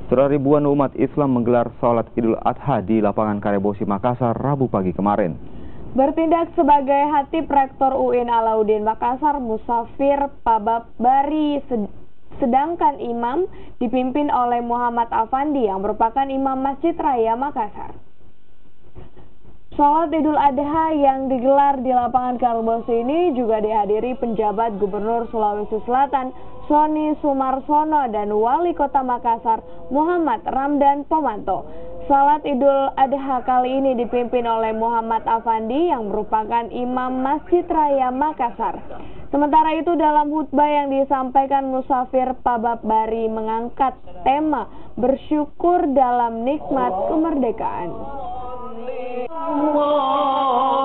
Saudara, ribuan umat Islam menggelar sholat Idul Adha di lapangan Karebosi, Makassar, Rabu pagi kemarin. Bertindak sebagai hatib Rektor UIN Alauddin Makassar, Musafir Pabab-Bari, sedangkan imam dipimpin oleh Muhammad Afandi yang merupakan imam Masjid Raya Makassar. Sholat Idul Adha yang digelar di lapangan Karebosi ini juga dihadiri penjabat Gubernur Sulawesi Selatan Sony Sumarsono dan Wali Kota Makassar Muhammad Ramdan Pomanto. Salat Idul Adha kali ini dipimpin oleh Muhammad Afandi yang merupakan imam Masjid Raya Makassar. Sementara itu dalam khutbah yang disampaikan Musafir Pabab-Bari mengangkat tema bersyukur dalam nikmat kemerdekaan. Allah